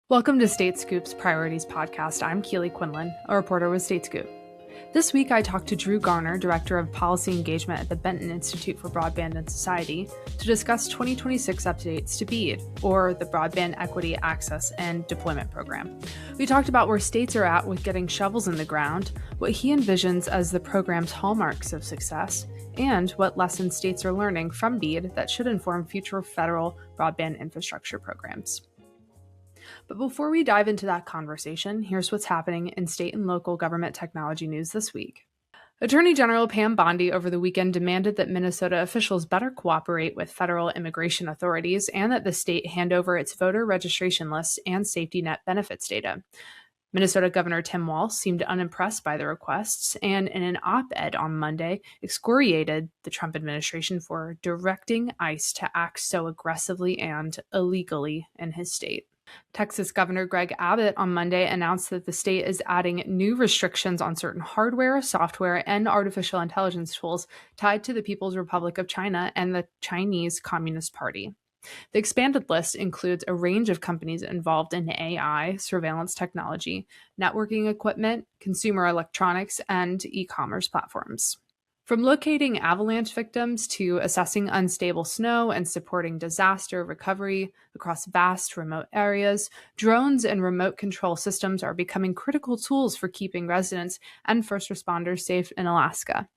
Welcome to State Scoop's Priorities Podcast. I'm Keely Quinlan, a reporter with State Scoop. This week, I talked to Drew Garner, Director of Policy Engagement at the Benton Institute for Broadband Society, to discuss 2026 updates to BEAD, or the Broadband Equity Access and Deployment Program. We talked about where states are at with getting shovels in the ground, what he envisions as the program's hallmarks of success, and what lessons states are learning from BEAD that should inform future federal broadband infrastructure programs. But before we dive into that conversation, here's what's happening in state and local government technology news this week. Attorney General Pam Bondi over the weekend demanded that Minnesota officials better cooperate with federal immigration authorities and that the state hand over its voter registration lists and safety net benefits data. Minnesota Governor Tim Walz seemed unimpressed by the requests and, in an op-ed on Monday, excoriated the Trump administration for directing ICE to act so aggressively and illegally in his state. Texas Governor Greg Abbott on Monday announced that the state is adding new restrictions on certain hardware, software, and artificial intelligence tools tied to the People's Republic of China and the Chinese Communist Party. The expanded list includes a range of companies involved in AI, surveillance technology, networking equipment, consumer electronics, and e-commerce platforms. From locating avalanche victims to assessing unstable snow and supporting disaster recovery across vast remote areas, drones and remote control systems are becoming critical tools for keeping residents and first responders safe in Alaska.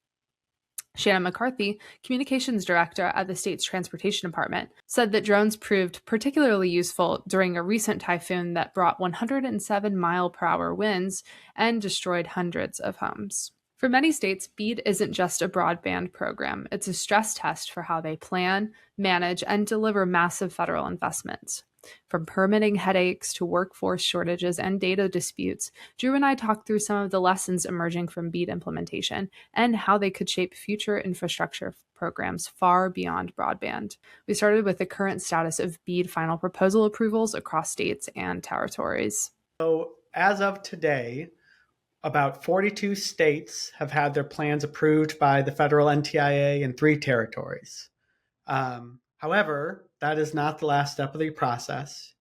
Shannon McCarthy, communications director at the state's transportation department, said that drones proved particularly useful during a recent typhoon that brought 107-mile-per-hour winds and destroyed hundreds of homes. For many states, BEAD isn't just a broadband program. It's a stress test for how they plan, manage, and deliver massive federal investments. From permitting headaches to workforce shortages and data disputes, Drew and I talked through some of the lessons emerging from BEAD implementation and how they could shape future infrastructure programs far beyond broadband. We started with the current status of BEAD final proposal approvals across states and territories. So as of today, about 42 states have had their plans approved by the federal NTIA in 3 territories. However, that is not the last step of the process.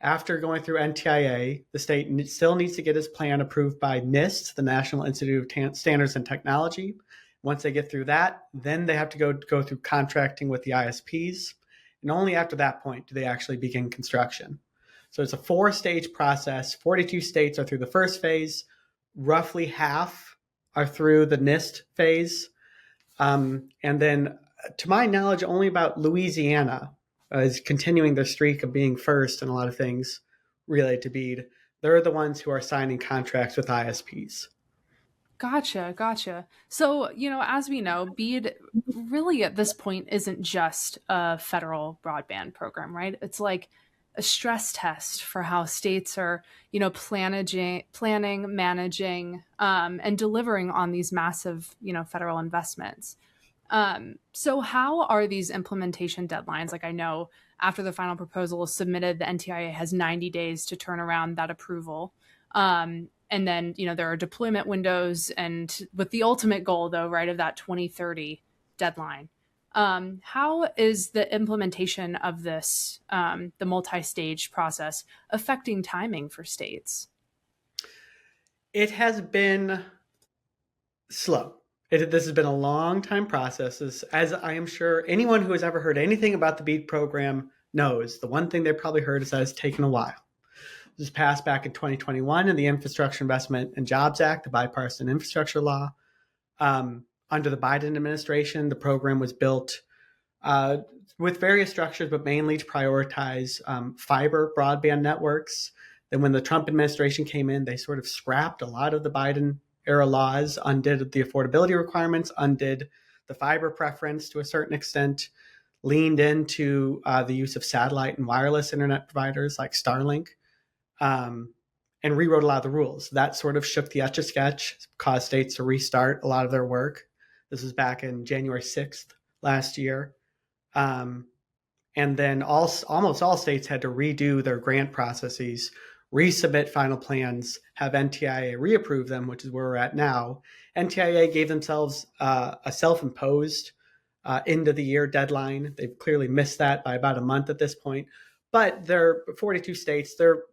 After going through NTIA, the state still needs to get its plan approved by NIST, the National Institute of Standards and Technology. Once they get through that, then they have to go through contracting with the ISPs. And only after that point do they actually begin construction. So it's a 4-stage process. 42 states are through the first phase. Roughly half are through the NIST phase. And then, to my knowledge, only about Louisiana is continuing their streak of being first in a lot of things related to BEAD. They're the ones who are signing contracts with ISPs. Gotcha. So, as we know, BEAD really at this point isn't just a federal broadband program, right? It's like a stress test for how states are, planning, managing, and delivering on these massive, federal investments. So how are these implementation deadlines? Like, I know after the final proposal is submitted, the NTIA has 90 days to turn around that approval. And then, there are deployment windows, and with the ultimate goal, though, right, of that 2030 deadline. How is the implementation of this, the multi-stage process, affecting timing for states? It has been slow. This has been a long time process, as I am sure anyone who has ever heard anything about the BEAD program knows. The one thing they've probably heard is that it's taken a while. This was passed back in 2021 in the Infrastructure Investment and Jobs Act, the bipartisan infrastructure law. Under the Biden administration, the program was built with various structures, but mainly to prioritize fiber broadband networks. Then when the Trump administration came in, they sort of scrapped a lot of the Biden era laws, undid the affordability requirements, undid the fiber preference to a certain extent, leaned into the use of satellite and wireless internet providers like Starlink, and rewrote a lot of the rules. That sort of shook the Etch-a-Sketch, caused states to restart a lot of their work. This was back in January 6th last year. And then almost all states had to redo their grant processes, resubmit final plans, have NTIA reapprove them, which is where we're at now. NTIA gave themselves a self-imposed end of the year deadline. They've clearly missed that by about a month at this point. But they're 42 states. They're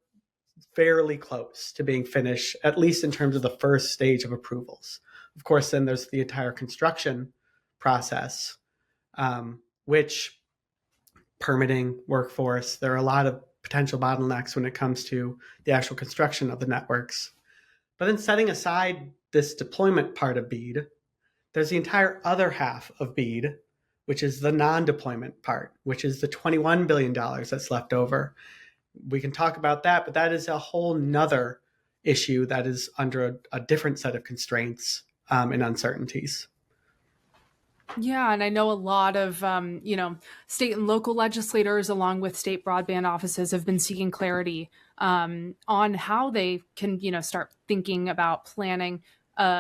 fairly close to being finished, at least in terms of the first stage of approvals. Of course, then there's the entire construction process, which permitting, workforce, there are a lot of potential bottlenecks when it comes to the actual construction of the networks. But then setting aside this deployment part of BEAD, there's the entire other half of BEAD, which is the non-deployment part, which is the $21 billion that's left over. We can talk about that, but that is a whole nother issue that is under a different set of constraints and uncertainties. Yeah, and I know a lot of state and local legislators, along with state broadband offices, have been seeking clarity on how they can start thinking about planning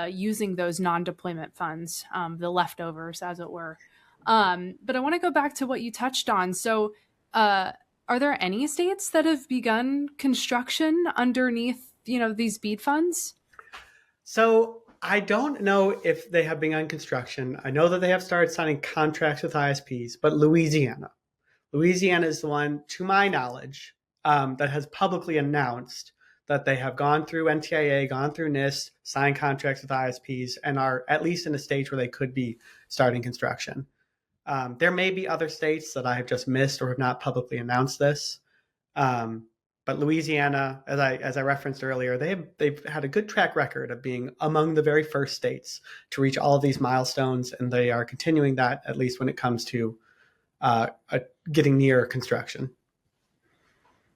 using those non-deployment funds, the leftovers, as it were. But I want to go back to what you touched on. So, are there any states that have begun construction underneath these BEAD funds? So I don't know if they have begun construction. I know that they have started signing contracts with ISPs, but Louisiana is the one, to my knowledge, that has publicly announced that they have gone through NTIA, gone through NIST, signed contracts with ISPs, and are at least in a stage where they could be starting construction. There may be other states that I have just missed or have not publicly announced this. But Louisiana, as I referenced earlier, they've had a good track record of being among the very first states to reach all of these milestones, and they are continuing that, at least when it comes to getting near construction.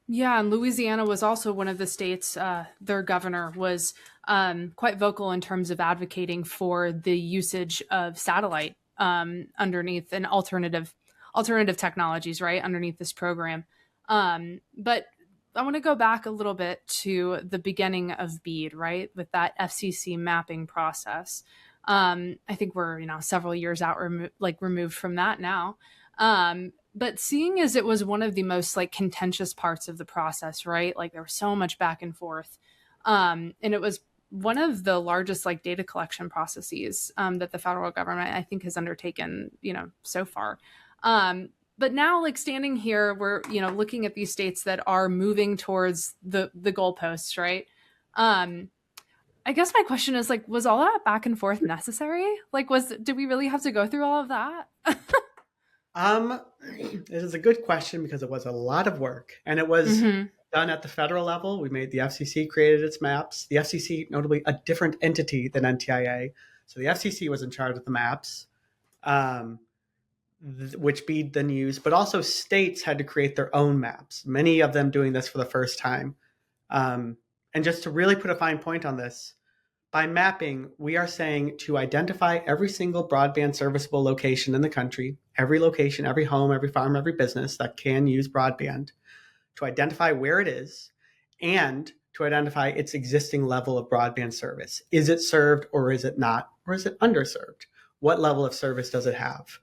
Yeah, and Louisiana was also one of the states. Their governor was quite vocal in terms of advocating for the usage of satellite underneath and alternative technologies, right, underneath this program. But I want to go back a little bit to the beginning of BEAD, right, with that FCC mapping process. I think we're several years out removed from that now. But seeing as it was one of the most contentious parts of the process, right? Like there was so much back and forth. And it was one of the largest data collection processes that the federal government, I think, has undertaken, so far. But now standing here, we're, looking at these states that are moving towards the goalposts, right? I guess my question is was all that back and forth necessary? Did we really have to go through all of that? It is a good question because it was a lot of work, and it was done at the federal level. The FCC created its maps. The FCC, notably a different entity than NTIA. So the FCC was in charge of the maps, which BEAD then used, but also states had to create their own maps, many of them doing this for the first time. And just to really put a fine point on this, by mapping, we are saying to identify every single broadband serviceable location in the country, every location, every home, every farm, every business that can use broadband, to identify where it is and to identify its existing level of broadband service. Is it served or is it not? Or is it underserved? What level of service does it have?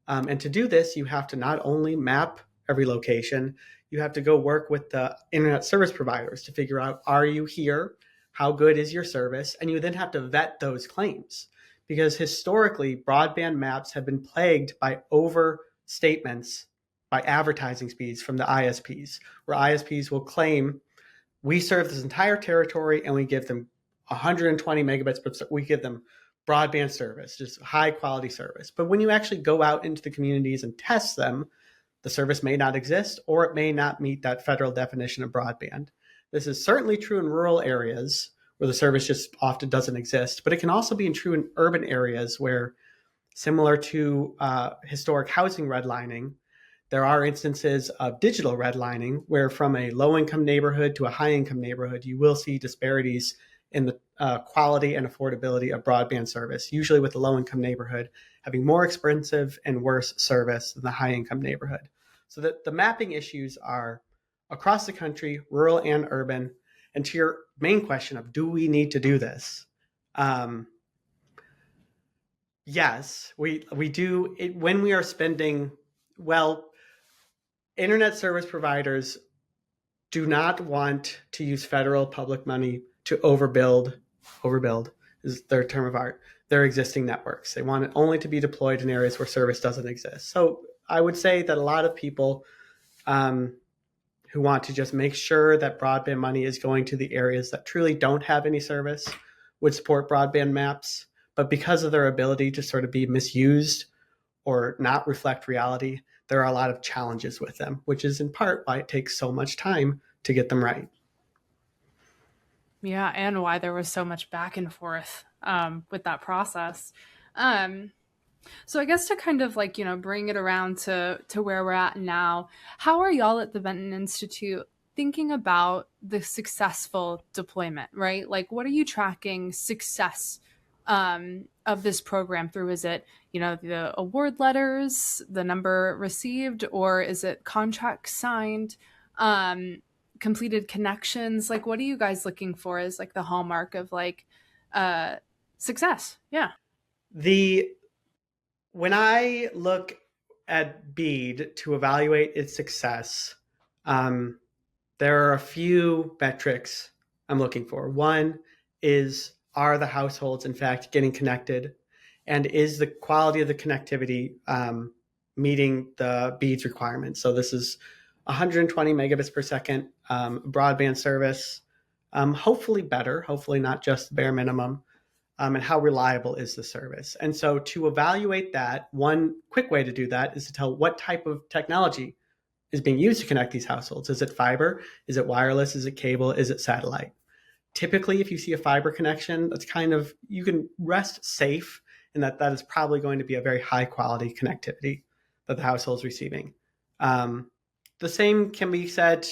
And to do this, you have to not only map every location, you have to go work with the internet service providers to figure out, are you here? How good is your service? And you then have to vet those claims, because historically, broadband maps have been plagued by overstatements by advertising speeds from the ISPs, where ISPs will claim, we serve this entire territory and we give them 120 megabits, but we give them broadband service, just high quality service. But when you actually go out into the communities and test them, the service may not exist, or it may not meet that federal definition of broadband. This is certainly true in rural areas where the service just often doesn't exist, but it can also be true in urban areas where, similar to historic housing redlining, there are instances of digital redlining where from a low-income neighborhood to a high-income neighborhood, you will see disparities in the quality and affordability of broadband service, usually with the low-income neighborhood having more expensive and worse service than the high-income neighborhood. So that the mapping issues are across the country, rural and urban. And to your main question of, do we need to do this? Yes, we do. When we are spending, internet service providers do not want to use federal public money to overbuild is their term of art, their existing networks. They want it only to be deployed in areas where service doesn't exist. So I would say that a lot of people who want to just make sure that broadband money is going to the areas that truly don't have any service would support broadband maps. But because of their ability to sort of be misused or not reflect reality, there are a lot of challenges with them, which is in part why it takes so much time to get them right. Yeah, and why there was so much back and forth with that process. Um, so I guess to kind of like, bring it around to where we're at now, how are y'all at the Benton Institute thinking about the successful deployment, right? Like, what are you tracking success of this program through? Is it, the award letters, the number received, or is it contracts signed? Completed connections? Like, what are you guys looking for as like the hallmark of like uh success? Yeah. The When I look at BEAD to evaluate its success, um, there are a few metrics I'm looking for. One is, are the households in fact getting connected, and is the quality of the connectivity meeting the BEAD's requirements? So this is 120 megabits per second broadband service, hopefully better, hopefully not just bare minimum. And how reliable is the service? And so to evaluate that, one quick way to do that is to tell what type of technology is being used to connect these households. Is it fiber? Is it wireless? Is it cable? Is it satellite? Typically, if you see a fiber connection, that's kind of, you can rest safe in that is probably going to be a very high quality connectivity that the household's receiving. The same can be said.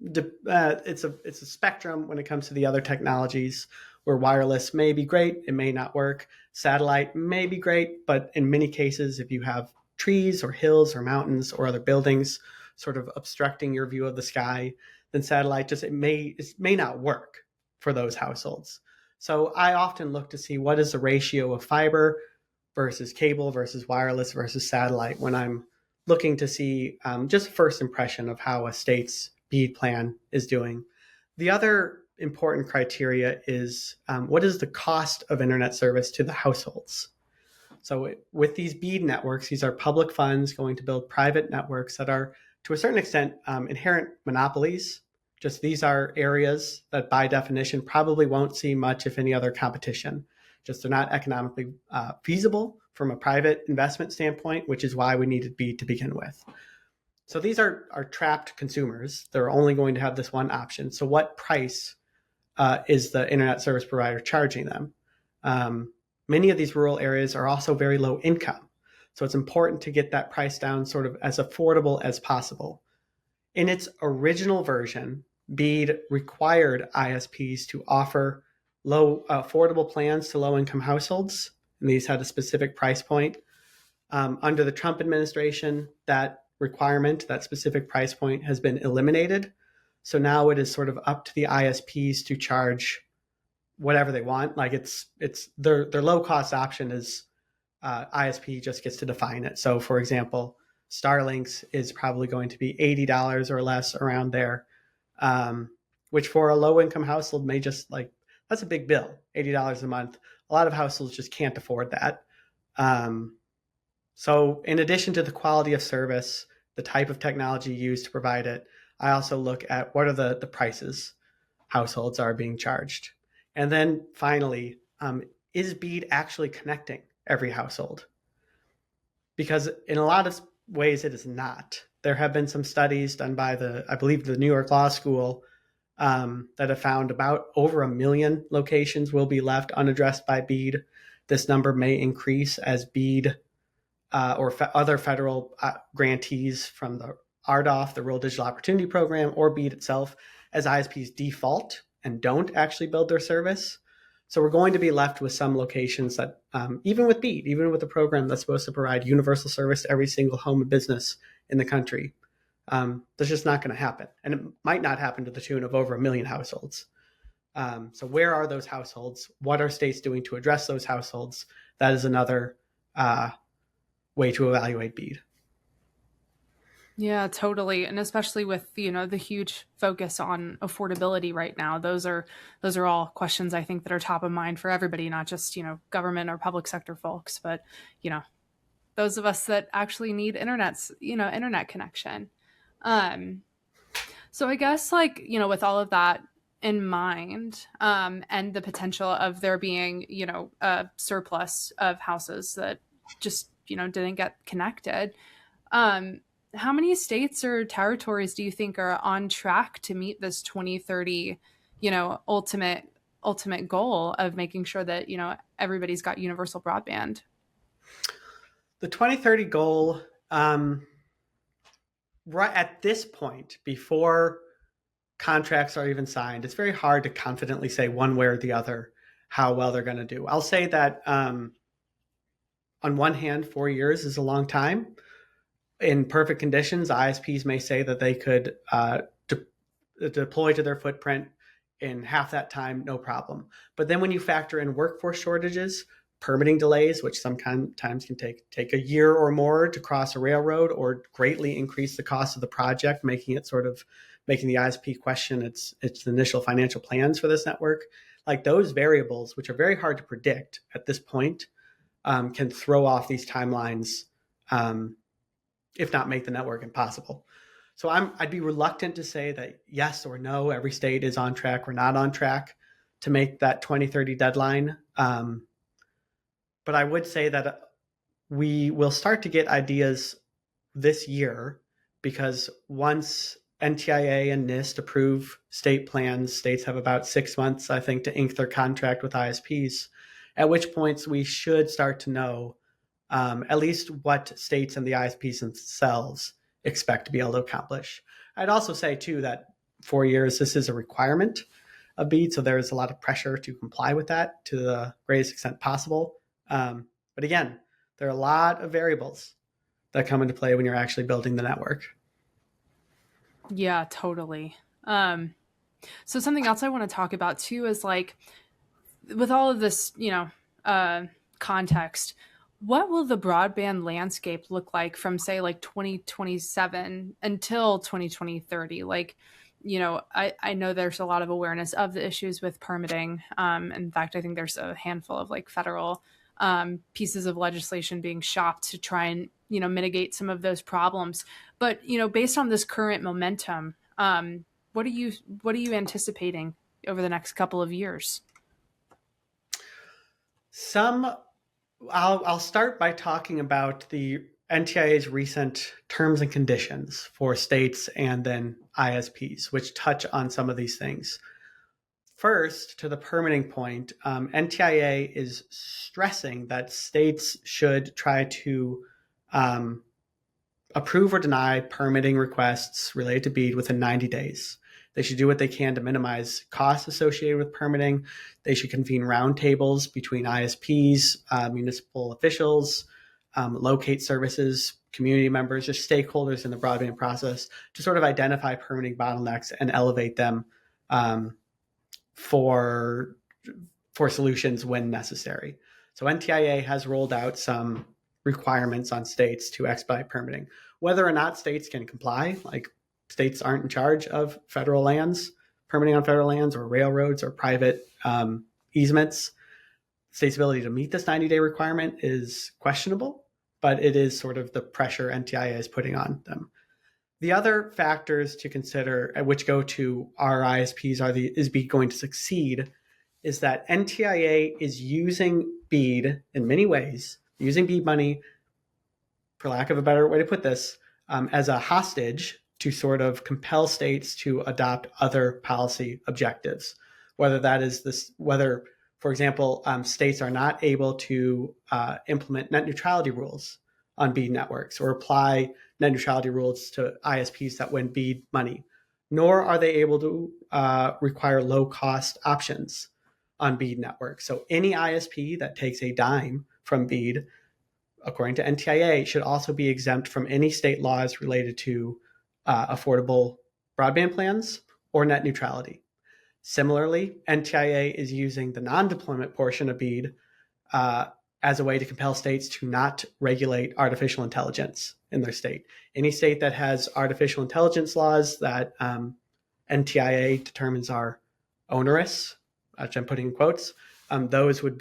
It's a spectrum when it comes to the other technologies, where wireless may be great, it may not work. Satellite may be great, but in many cases, if you have trees or hills or mountains or other buildings sort of obstructing your view of the sky, then satellite it may not work for those households. So I often look to see what is the ratio of fiber versus cable versus wireless versus satellite when I'm looking to see just first impression of how a state's BEAD plan is doing. The other important criteria is what is the cost of internet service to the households? So with these BEAD networks, these are public funds going to build private networks that are, to a certain extent, inherent monopolies. Just these are areas that by definition probably won't see much, if any, other competition. Just they're not economically feasible from a private investment standpoint, which is why we needed BEAD to begin with. So these are trapped consumers. They're only going to have this one option. So what price is the internet service provider charging them? Many of these rural areas are also very low income. So it's important to get that price down sort of as affordable as possible. In its original version, BEAD required ISPs to offer low affordable plans to low income households, and these had a specific price point. Under the Trump administration, that requirement, that specific price point, has been eliminated. So now it is sort of up to the ISPs to charge whatever they want. Like it's their low cost option is ISP just gets to define it. So for example, Starlink's is probably going to be $80 or less, around there, which for a low income household may just like, that's a big bill, $80 a month. A lot of households just can't afford that. So in addition to the quality of service, the type of technology used to provide it, I also look at what are the prices households are being charged. And then finally, is BEAD actually connecting every household? Because in a lot of ways it is not. There have been some studies done by I believe the New York Law School that have found about over 1 million locations will be left unaddressed by BEAD. This number may increase as BEAD or other federal grantees from the RDOF, the Rural Digital Opportunity Program, or BEAD itself, as ISPs default and don't actually build their service. So we're going to be left with some locations that, even with BEAD, even with a program that's supposed to provide universal service to every single home and business in the country, that's just not going to happen. And it might not happen to the tune of over 1 million households. So where are those households? What are states doing to address those households? That is another way to evaluate BEAD. Yeah, totally. And especially with, the huge focus on affordability right now. Those are all questions I think that are top of mind for everybody, not just, government or public sector folks, but, those of us that actually need internet connection. Um So I guess, like, with all of that in mind, and the potential of there being, a surplus of houses that just, didn't get connected, um, how many states or territories do you think are on track to meet this 2030, ultimate goal of making sure that, everybody's got universal broadband? The 2030 goal, right at this point, before contracts are even signed, it's very hard to confidently say one way or the other how well they're going to do. I'll say that on one hand, 4 years is a long time. In perfect conditions, ISPs may say that they could deploy to their footprint in half that time, no problem. But then when you factor in workforce shortages, permitting delays, which sometimes can take a year or more to cross a railroad, or greatly increase the cost of the project, making the ISP question its initial financial plans for this network. Like, those variables, which are very hard to predict at this point, can throw off these timelines, if not make the network impossible. So I'd be reluctant to say that yes or no, every state is on track or not on track to make that 2030 deadline. But I would say that we will start to get ideas this year, because once NTIA and NIST approve state plans, states have about 6 months, I think, to ink their contract with ISPs, at which points we should start to know at least what states and the ISPs themselves expect to be able to accomplish. I'd also say, too, that 4 years, this is a requirement of BEAD, so there is a lot of pressure to comply with that to the greatest extent possible. But again, there are a lot of variables that come into play when you're actually building the network. Yeah, totally. So something else I want to talk about too is, like, with all of this, context, what will the broadband landscape look like from, say, like 2027 until 2030? Like, I know there's a lot of awareness of the issues with permitting. In fact, I think there's a handful of, like, federal pieces of legislation being shopped to try and, mitigate some of those problems. But, based on this current momentum, what are you anticipating over the next couple of years? Some I'll start by talking about the NTIA's recent terms and conditions for states and then ISPs, which touch on some of these things. First, to the permitting point, NTIA is stressing that states should try to approve or deny permitting requests related to BEAD within 90 days. They should do what they can to minimize costs associated with permitting. They should convene roundtables between ISPs, municipal officials, locate services, community members, just stakeholders in the broadband process, to sort of identify permitting bottlenecks and elevate them for solutions when necessary. So NTIA has rolled out some requirements on states to expedite permitting. Whether or not states can comply, like, states aren't in charge of federal lands, permitting on federal lands or railroads or private easements. States' ability to meet this 90-day requirement is questionable, but it is sort of the pressure NTIA is putting on them. The other factors to consider, which go to our ISPs, is BEAD going to succeed, is that NTIA is using BEAD in many ways, using BEAD money, for lack of a better way to put this, as a hostage to sort of compel states to adopt other policy objectives. Whether that is this, whether, for example, states are not able to implement net neutrality rules on BEAD networks or apply net neutrality rules to ISPs that win BEAD money, nor are they able to require low-cost options on BEAD networks. So any ISP that takes a dime from BEAD, according to NTIA, should also be exempt from any state laws related to affordable broadband plans or net neutrality. Similarly, NTIA is using the non-deployment portion of BEAD as a way to compel states to not regulate artificial intelligence in their state. Any state that has artificial intelligence laws that NTIA determines are onerous, which I'm putting in quotes, those would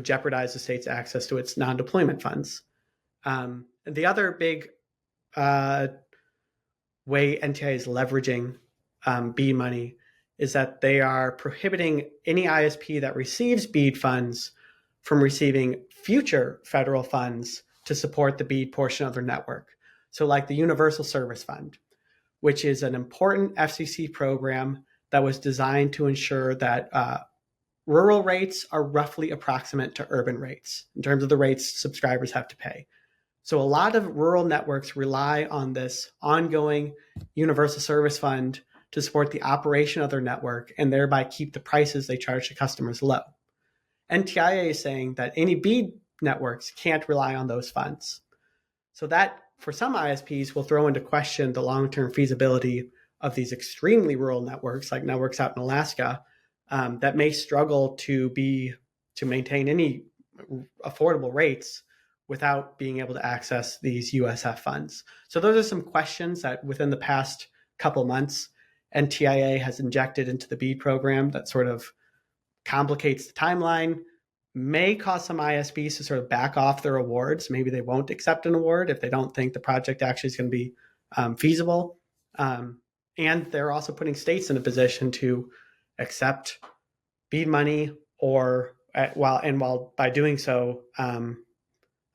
jeopardize the state's access to its non-deployment funds. The other big way NTIA is leveraging BEAD money is that they are prohibiting any ISP that receives BEAD funds from receiving future federal funds to support the BEAD portion of their network. So like the Universal Service Fund, which is an important FCC program that was designed to ensure that rural rates are roughly approximate to urban rates in terms of the rates subscribers have to pay. So a lot of rural networks rely on this ongoing Universal Service Fund to support the operation of their network and thereby keep the prices they charge to customers low. NTIA is saying that any BEAD networks can't rely on those funds. So that, for some ISPs, will throw into question the long-term feasibility of these extremely rural networks, like networks out in Alaska, that may struggle to maintain any affordable rates without being able to access these USF funds. So those are some questions that within the past couple months, NTIA has injected into the BEAD program that sort of complicates the timeline, may cause some ISPs to sort of back off their awards. Maybe they won't accept an award if they don't think the project actually is going to be feasible. And they're also putting states in a position to accept BEAD money or while by doing so,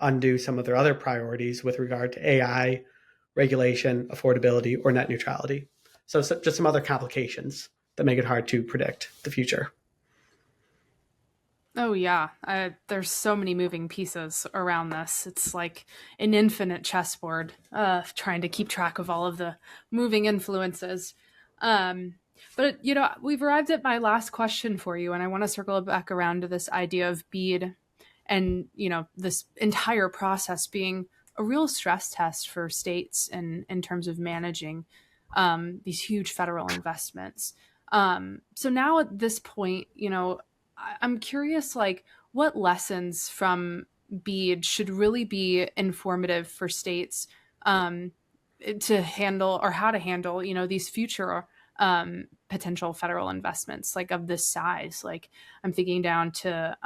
undo some of their other priorities with regard to AI, regulation, affordability, or net neutrality. So just some other complications that make it hard to predict the future. Oh, yeah. There's so many moving pieces around this. It's like an infinite chessboard, trying to keep track of all of the moving influences. But, we've arrived at my last question for you, and I want to circle back around to this idea of BEAD and, this entire process being a real stress test for states in terms of managing these huge federal investments. So now at this point, I'm curious, like, what lessons from BEAD should really be informative for states to handle, or how to handle, these future potential federal investments, like of this size. Like, I'm thinking down to,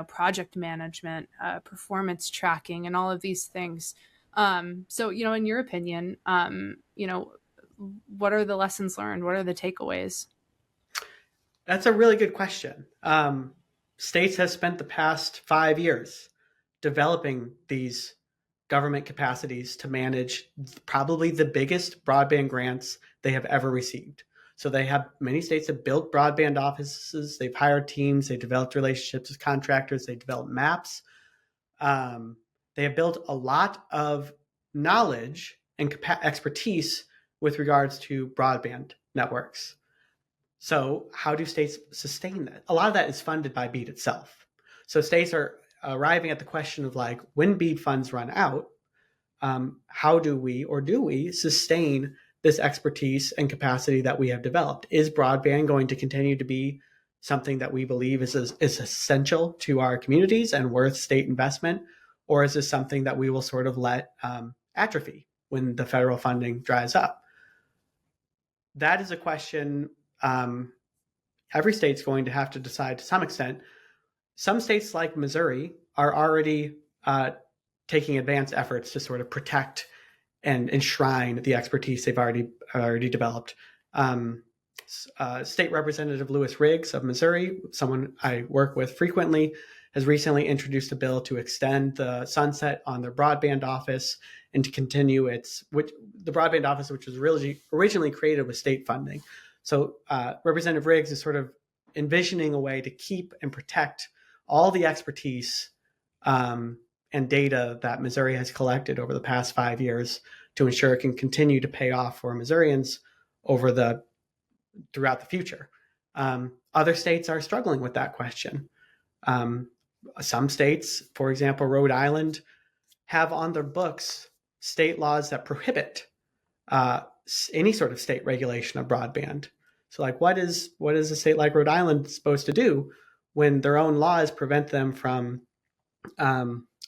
project management, performance tracking, and all of these things. So, in your opinion, what are the lessons learned? What are the takeaways? That's a really good question. States have spent the past 5 years developing these government capacities to manage probably the biggest broadband grants they have ever received. So many states have built broadband offices, they've hired teams, they've developed relationships with contractors, they've developed maps. They have built a lot of knowledge and expertise with regards to broadband networks. So how do states sustain that? A lot of that is funded by BEAD itself. So states are arriving at the question of, like, when BEAD funds run out, how do we sustain this expertise and capacity that we have developed? Is broadband going to continue to be something that we believe is essential to our communities and worth state investment? Or is this something that we will sort of let atrophy when the federal funding dries up? That is a question every state's going to have to decide to some extent. Some states like Missouri are already taking advanced efforts to sort of protect and enshrine the expertise they've already developed. State Representative Louis Riggs of Missouri, someone I work with frequently, has recently introduced a bill to extend the sunset on their broadband office and to continue the broadband office, which was originally created with state funding. So Representative Riggs is sort of envisioning a way to keep and protect all the expertise and data that Missouri has collected over the past 5 years to ensure it can continue to pay off for Missourians throughout the future. Other states are struggling with that question. Some states, for example, Rhode Island, have on their books state laws that prohibit any sort of state regulation of broadband. So, like, what is a state like Rhode Island supposed to do when their own laws prevent them from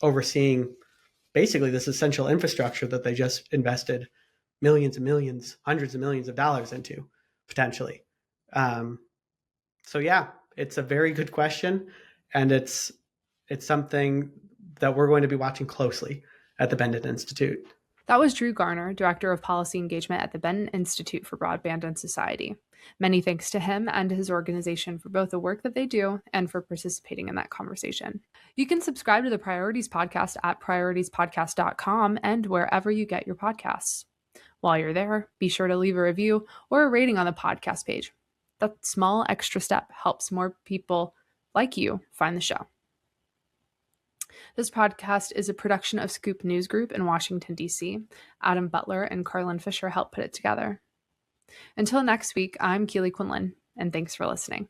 overseeing basically this essential infrastructure that they just invested millions and millions, hundreds of millions of dollars into, potentially? So yeah, it's a very good question, and it's something that we're going to be watching closely at the Benton Institute. That was Drew Garner, Director of Policy Engagement at the Benton Institute for Broadband Society. Many thanks to him and his organization for both the work that they do and for participating in that conversation. You can subscribe to the Priorities Podcast at prioritiespodcast.com and wherever you get your podcasts. While you're there, be sure to leave a review or a rating on the podcast page. That small extra step helps more people like you find the show. This podcast is a production of Scoop News Group in Washington, D.C. Adam Butler and Carlin Fisher helped put it together. Until next week, I'm Keely Quinlan, and thanks for listening.